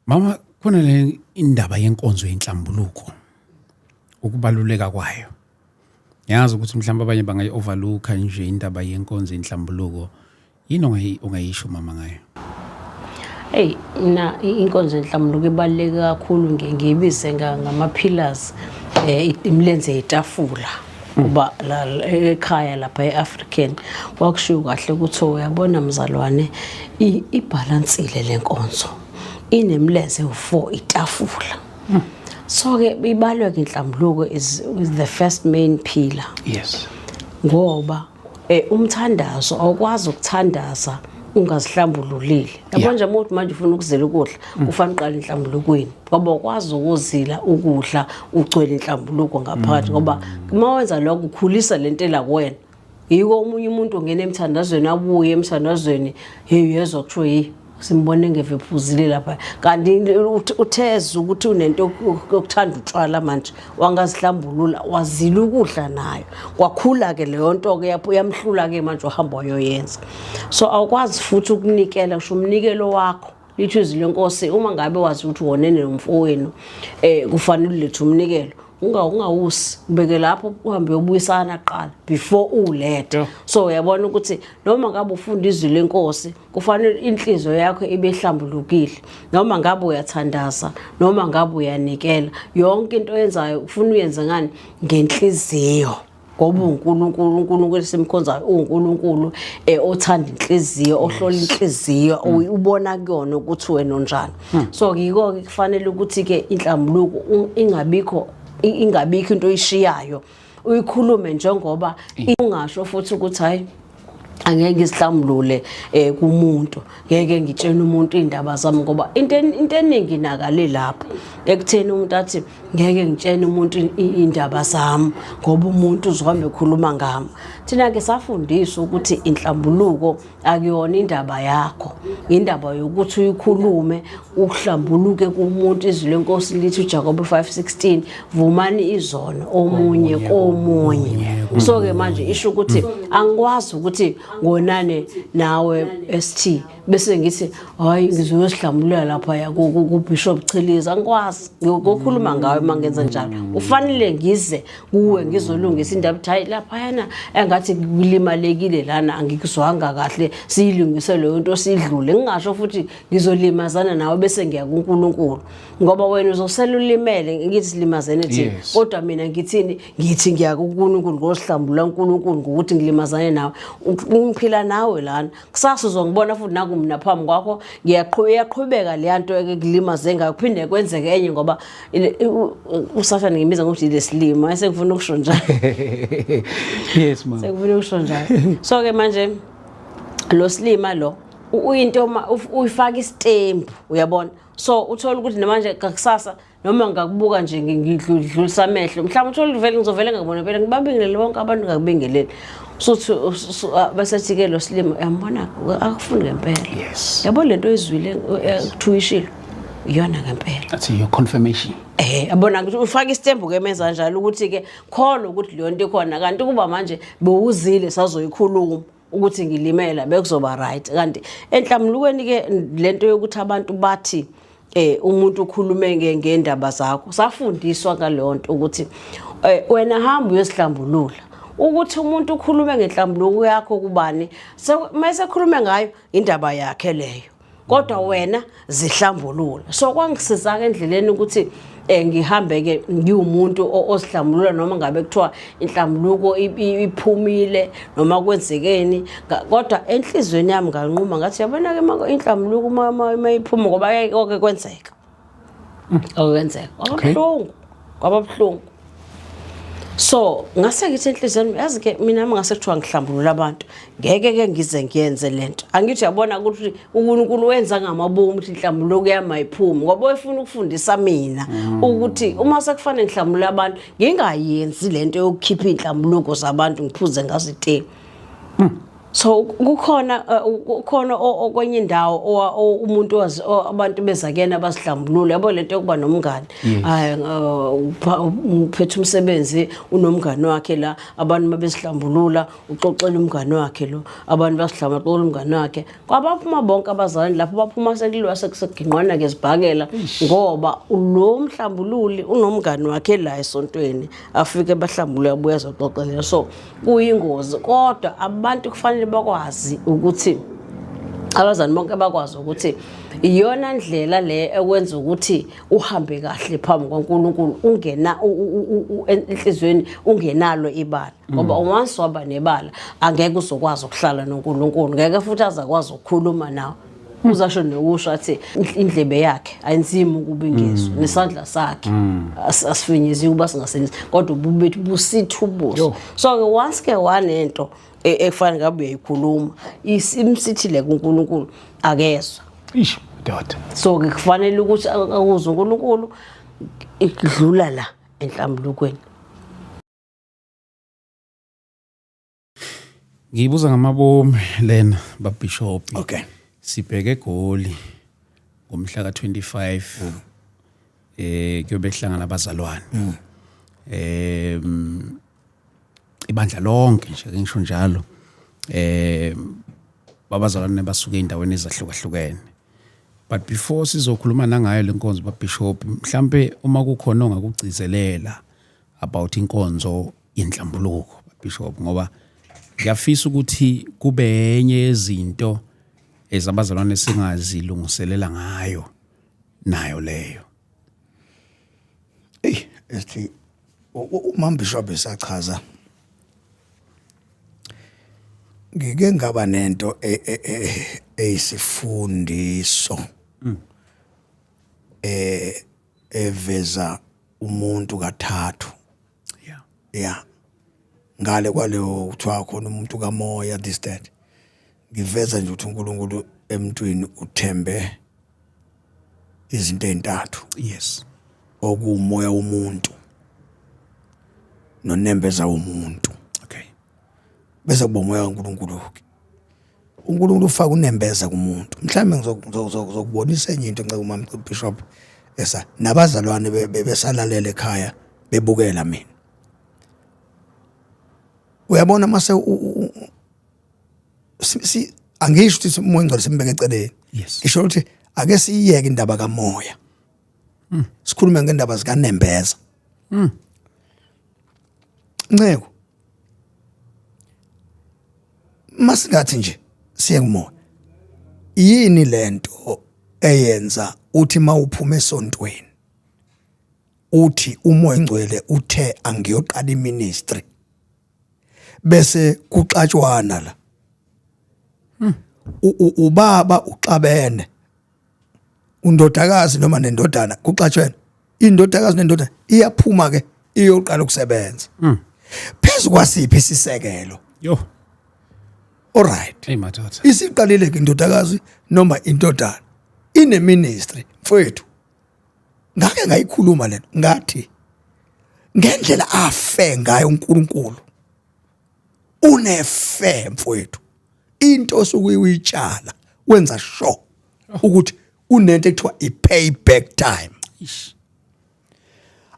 Mama, kunale indaba yenkonzo yenhlambuluko ukubaluleka kwayo. Yazi ukuthi mhlawumbe abanye bangayi-overlooka nje indaba yenkonzo yenhlambuluko. Yini ongayisho mama ngayo? Hey, inkonzo yenhlambuluko ibaluleke kakhulu ngiyibize ngama-pillars imilenze yetafula. Kuba la ekhaya lapha eAfrican kwakushiwo kahle ukuthi uyabona mzalwane ibalansile lenkonzo. Inemilenze u4 itafula. So ke ibaluleke inhlambuluko is the first main pillar. Yes. Ngoba umthandazo awukwazi ukuthandaza ungazihlambululile. Yabo nje umuntu manje ufuna ukuzila ukudla kufanele uqale inhlambulukweni. Ngoba ukwazi ukuzila ukudla ugcwele inhlambuluko ngaphakathi ngoba uma wenza lokho ukhulisa lento la kuwena. Yiko omunye umuntu ongena emthandazweni abuye emthandazweni hey yezwa kusho yi simbone ngevephuzile lapha kanti utheza ukuthi unento yokuthanda utshwala manje wangazihlambulula wazila ukudla nayo kwakhula ke leyo nto ke yamhlula ke manje uhamba wayoyenza. So awukwazi futhi ukunikela kusho umnikelo wakho lithi izwi lenkosi uma ngabe wazi ukuthi wonene nomfowenu kufanele lethe umnikelo ungawusi ubeke lapho uhambe uyobuyisana qala before ulethe. So uyabona ukuthi noma ngabe ufunda izwi lenkosi kufanele inhliziyo yakho ibe ihlambulukile noma ngabe uyathandaza noma ngabe uyanikela yonke into oyenzayo ufuna uyenze ngani ngenhliziyo ngoba uNkulunkulu simkhonzayo uNkulunkulu othanda inhliziyo ohlola inhliziyo ubona kuyona ukuthi wena onjani. So yiko ke kufanele ukuthi ke inhlambuluko ingabikho into oyishiyayo uyikhulume njengoba ungasho futhi ukuthi hayi angeke ngisihlambulule kumuntu ngeke ngitshene umuntu indaba zami ngoba into eningi nakale lapho ekutheni umuntu athi ngeke ngitshene umuntu indaba zami ngoba umuntu uzohambe ekhuluma ngami. Thina ke safundiswa ukuthi inhlambuluko akuyona indaba yakho indaba yokuthi uyikhulume uhlambuluke kumuntu. Izwi lenkosi lithi uJakobe 5:16 vumani izono omunye komunye. So ke manje isho ukuthi angikwazi ukuthi ngonane nawe ST bese ngithi hayi ngizoyosihlambulula lapha kuBishop Chilizi angikwazi ngokukhuluma ngawe mangenza njalo ufanele ngize kuwe ngizolungisa indaba hayi lapha yana engathi kulimalekile lana angikuzwanga kahle siyilungise leyo nto sidlule ngingasho futhi ngizolimazana nawe bese ngiya kuNkulunkulu ngoba wena uzosela ulimele ngithi silimazene thina kodwa mina ngithini ngithi ngiya kuNkulunkulu ngosihlambulula uNkulunkulu ngokuthi ngilimazane nawe ungiphila nawe lana kusasa uzongibona futhi nakumna phambi kwakho ngiyaqhubeka le nto ekulimaze ngayo kuphinde kwenzeke enye ngoba usathana ngimiza ngokuthi lesilima esengifuna ukusho njalo. Yes ma. Sengifuna ukusho njalo. So ke manje lo silima lo uyinto uyifaka isitembu uyabona. So uthola ukuthi namanje kakusasa noma ngakubuka nje ngidlulisa amehlo mhlawumbe uthola vele ngizovela ngabona phela ngibabingelele bonke abantu ngakubingelele. Sothi basethi ke lo silimo yambona akufundi ngempela. Yes. Yabo lento izwile kuthuyishilo iyona ngempela. That's your confirmation. Yabona ukuthi ufaka isitembu ke menza njalo ukuthi ke khona ukuthi leyo nto ikhona kanti kuba manje bewuzile sazoyikhuluma ukuthi ngilimela bekuzoba right kanti enhlamlukweni ke lento yokuthi abantu bathi umuntu ukhulume ngendaba zakho safundiswa ngaleyo nto ukuthi wena hamba uyosihlambulula ukuthi umuntu ukhulume ngenhlambuluko yakho kubani mase khulume ngayo indaba yakhe leyo kodwa wena zihlambulula. So kwangisiza ke endleleni ukuthi ngihambe ke ngiwumuntu osihlambulula noma ngabe kuthiwa inhlambuluko iphumile noma kwenzekeni kodwa enhlizweni yami nganquma ngathi yabona ke inhlambuluko uma iphuma ngoba yonke kwenzeka okwenzeka kwababhlungu. So ngase ngithi enhlizweni yazi ke mina ngase kuthiwa ngihlambulula abantu ngeke ke ngize ngiyenze lento angithi yabona ukuthi uNkulunkulu wenza ngamabomu ukuthi inhlambuluko yami ayiphumi ngoba uyefuna ukufundisa mina ukuthi uma sekufanele ngihlambulula abantu ngingayenzi lento yokukhipha inhlambuluko zabantu ngiphuze ngazo ite. So kukhona okwenye indawo umuntu abantu bezakena abasihlambulule yabo lento yokuba nomngane uphethe umsebenzi unomngane wakhe la abantu mabesihlambulula uxoxela umngane wakhe lo abantu basihlambulula umngane wakhe kwabaphuma bonke abazalwane lapho baphuma sekulwa sekuginqwana ke sibhakela ngoba lo mhlambululi unomngane wakhe la esontweni afike bahlambulule abuya zoxoxela so kuyingozi kodwa abantu kufanele bakwazi ukuthi abazali bonke bakwazi ukuthi iyona ndlela le ekwenza ukuthi uhambe kahle phambi kwaNkulunkulu ungena enhlizweni ungenalo ibala ngoba once waba nebala angeke uzokwazi ukuhlala noNkulunkulu ngeke futhi azakwazi ukukhuluma nawe uzasho nokusho athi indlebe yakhe ayinzima ukubingezwa nesandla sakhe asifinyezi kuba singasenzi kodwa ububethu busithubuso so ke once ke wanento efana ngabe uyayikhuluma imsithile kuNkulunkulu akezwa ish dot so ke kufanele ukuthi akuzwe uNkulunkulu ikudlula la enhlambulukweni. Ngibuza ngamabomu lena babishop. Okay. Sibheke eGoli ngomhla ka25 kuyobe hlangana abazalwane. Ibandla lonke nje ngisho njalo babazalwane basuke endaweni ezahlukahlukene. But before sizokhuluma nangayo lenkonzo babishop mhlambe uma kukhona ongakugcizelela about inkonzo yenhlambuluko babishop ngoba ngiyafisa ukuthi kube enye izinto ezabazalwane singazilungiselela ngayo nayo leyo. Ethi uMambishop esachaza ngike ngaba nento eyisifundiso eveza umuntu kathathu yeah ngale kwaleyo kuthiwa khona umuntu kamoya this that ngiveza nje ukuthi uNkulunkulu emntwini uthembe izinto ezintathu Yes. okumoya womuntu nonembeza womuntu. Okay. Bese kuba umoya kaNkulunkulu ke uNkulunkulu ufaka unembeza kumuntu mhlawumbe ngizokubonisa enye into ngicela uMama Bishop esa nabazalwane besalalele ekhaya bebukela mina uyabona mase si angisho ukuthi umoya ngcwele simbeke eceleni. Yes. Ngisho ukuthi ake siyeke indaba kamoya sikhulume ngendaba zikaNembeza. Nceko masingathi nje siye kumoya yini lento eyenza uthi mawuphuma esontweni uthi umoya ngcwele uthe angiyoqala iministry bese kuxatshwana la ubaba uxabene undodakazi noma nendodana kuxatshwana indodakazi nendodana iyaphuma ke iyoqala ukusebenza phezulu kwasiphi isisekelo Yo. all right Hey madoda. isiqalile ke indodakazi noma indodana ine ministry mfowethu ngake ngayikhuluma lento ngathi ngendlela afe ngayo uNkulunkulu unefe mfowethu into osukuyitshala wenza sure ukuthi unento ekuthiwa i-payback time. Ish.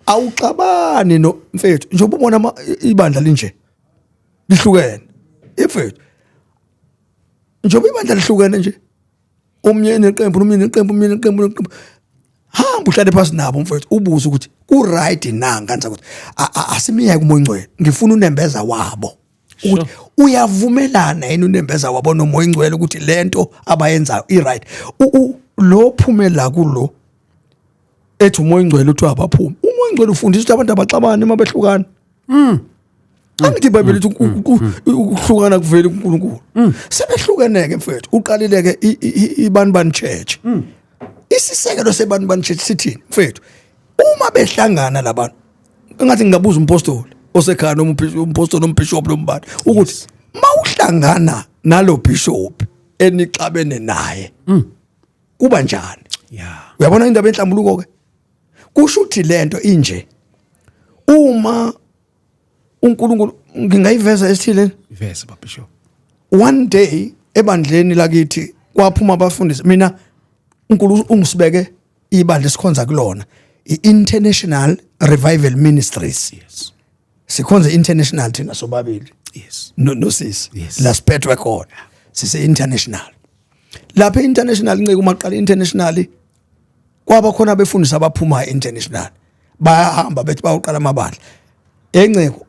Awuxabani no mfethu njengoba ubona ibandla linje lihlukene mfethu njengoba ibandla lihlukene nje omnye neqembu nomnye neqembu hamba uhlale phansi nabo mfethu ubuze ukuthi ku right na nganza ukuthi asimiyeke umoya ngcwele ngifuna unembeza wabo ukuthi uyavumelana yini unembeza wabo nomoya ngcwele ukuthi lento abayenzayo i right lo phumela kulo ethi umoya ngcwele uthi abaphuma umoya ngcwele ufundisa ukuthi abantu abaxabane uma behlukana angithi iBhayibheli lithi ukuhlukana kuvela kuNkulunkulu sebehlukeneke mfethu uqalileke iBanibani Church isisekelo seBanibani Church sithini mfethu uma behlangana labantu ngathi ngingabuza umpostoli osekhaya noma umpostoli nombishop lombani ukuthi mawuhlangana nalo bishop enixabene naye kuba njani. Yeah. Uyabona indaba enhlambuluko ke kusho ukuthi lento inje uma uNkulunkulu ngingayiveza esithile Verse babishop. one day ebandleni lakithi kwaphuma abafundisi mina uNkulunkulu ungisibeke ibandla sikhonza kulona i-International Revival Ministries. Yes. Sikhonza international thina sobabili. Yes. No sis. Yes. La siphethwe khona. Sise international. Lapha international nceke uma qala international kwaba khona abefundisi abaphuma international. Bayahamba bethi bawuqala amabandla. Enceko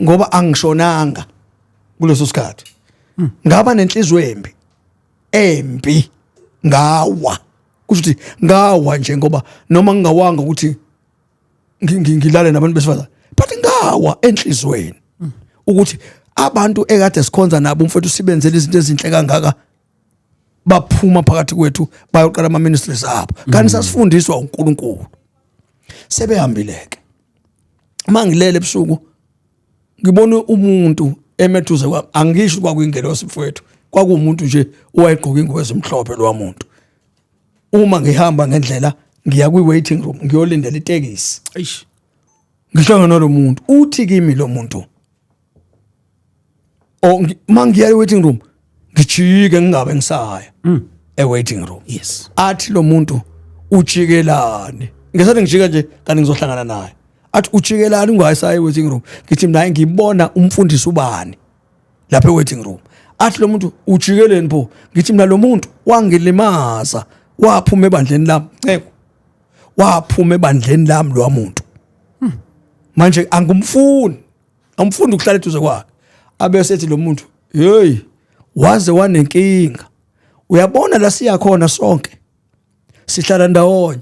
ngoba angishonanga kuleso sikhathi. Ngaba nenhlizwe embi ngawa. Kusho ukuthi ngawa nje ngoba noma ngingawanga ukuthi ngilale nabantu besifazane but ngawa enhlizweni ukuthi abantu ekade sikhonza nabo umfowethu sibenzele izinto ezinhle kangaka baphuma phakathi kwethu bayoqala ama ministries abo kanti sasifundiswa uNkulunkulu sebehambileke mangilele ebusuku ngibona umuntu emethuze kwami angisho kwakuyingelosi mfowethu kwakuumuntu nje owayegqoka ingubo ezimhlophe lo muntu uma ngihamba ngendlela ngiya kwi-waiting room ngiyolindela itekisi Eish. ngihlangana nalo muntu uthi kimi lo muntu mangiya e-waiting room ngijike ngingabe ngisaya e-waiting room. Yes. Athi lo muntu ujikelane ngesathi ngijika nje kanti ngizohlangana naye athi ujikelane ungayisaya e-waiting room ngithi mina ngibona umfundisi ubani lapha e-waiting room athi lo muntu ujikeleni pho ngithi mina lo muntu wangilimaza waphuma ebandleni lami nceko waphuma ebandleni lami lo muntu manje angumfundi ukuhlala eduze kwakhe abese ethi lo muntu hey waze wanenkinga uyabona la siya khona sonke sihlala ndawonye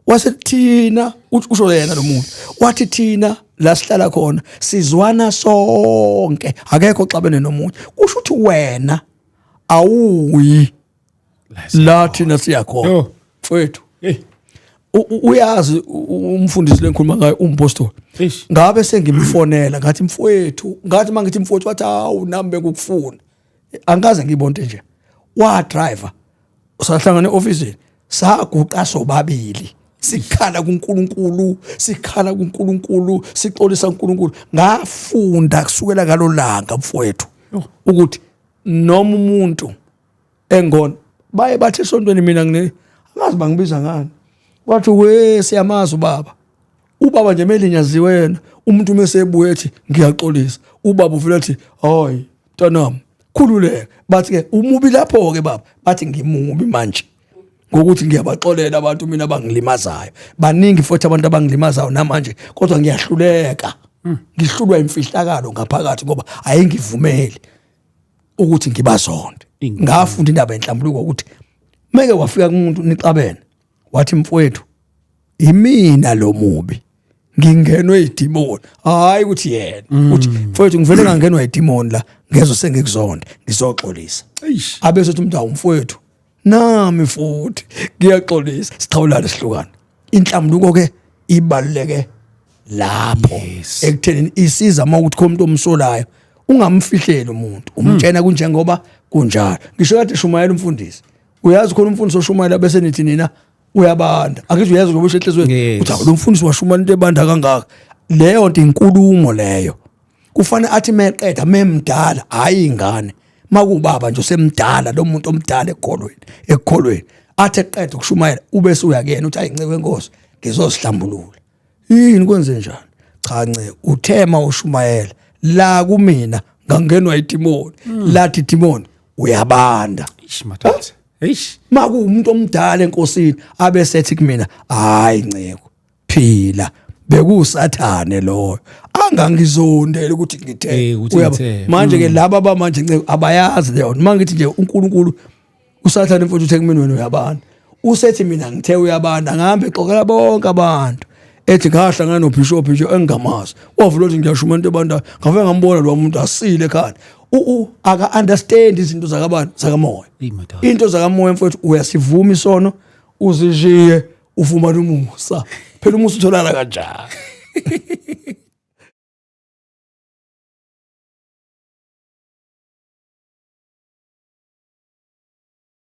wasethina usho yena lo muntu wathi thina la sihlala khona sizwana sonke akekho xabene nomunye kusho ukuthi wena awuyi la thina siyakhona mfowethu Hey. Uyazi umfundisi lenkhuluma ngayo umpostoli Eish. ngabe sengimfonela ngathi mfowethu ngathi mangithi mfowethu wathi awu nami bekukufuna angaze ngibonte nje wa driver usahlangana eofficeini saguqa sobabili sikhala kuNkulunkulu sixolisa uNkulunkulu ngafunda kusukela ngalo langa mfowethu ukuthi noma umuntu engona baye bathi esontweni mina ngine angazi bangibiza ngani wathi we siyamazi ubaba nje melinyaziwe yena umuntu mesebuye ethi ngiyaxolisa ubaba uvela ethi hayi mntanami khululeke bathi ke umubi lapho ke baba bathi ngimubi manje ngokuthi ngiyabaxolela abantu mina abangilimazayo baningi futhi abantu abangilimazayo namanje kodwa ngiyahluleka ngihlulwa imfihlakalo ngaphakathi ngoba ayengivumeli ukuthi ngibazonde ngafunda indaba enhlambuluko ukuthi meke wafika kumuntu nixabene wathi mfowethu imina lo mubi ngingenwe idimoni hayi ukuthi yena uthi mfowethu ngivele ngangenwa idimoni la ngezo sengikuzonda ngizoxolisa Eish. abese uthi umntu awumfowethu nami futhi ngiyaxolisa siqhawulana sihlukana inhlambuluko ke ibaluleke lapho ekutheni isiza uma ukuthi khomuntu omsolayo ungamfihleli umuntu umtshena kunjengoba kunjalo ngisho kade Shumayela umfundisi uyazi khona umfundisi oShumayela bese nithi nina uyabanda akithi uyazi ngoba ushehlezweni uthi lo mfundisi washumana into ebanda kangaka leyo nto inkulumo leyo kufanele athi meqeda memdala hayi ingane makubaba nje semdala lo muntu omdala ekukholweni athi eqeda ukushumayela ubese uyakena uthi ayinceke wenkosi ngizosihlambulula yini kwenze njani cha nce uthema uShumayela la kumina ngangenwa idimoni lathi idimoni uyabanda Eish mathatha. Eish. makuumuntu omdala enkosini abesethi kumina hayi nceko phila bekusathane loyo angangizondela ukuthi ngithe ukuthi ngithe. manje ke laba abamanje nceko abayazi leyo mangithi nje uNkulunkulu usathane mfowethu uthe kumina wena uyabanda usethi mina ngithe uyabanda ngihambe xoxela bonke abantu ethi ngahlangana noBishop nje engamazi wavula ukuthi ngiyashuma into ebanda ngave ngambona lo muntu asile ekhanda aka understand izinto zakabantu zakamoya into zakamoya mfowethu uyasivuma isono uzishiye ufumana umusa phela umusa utholana kanjani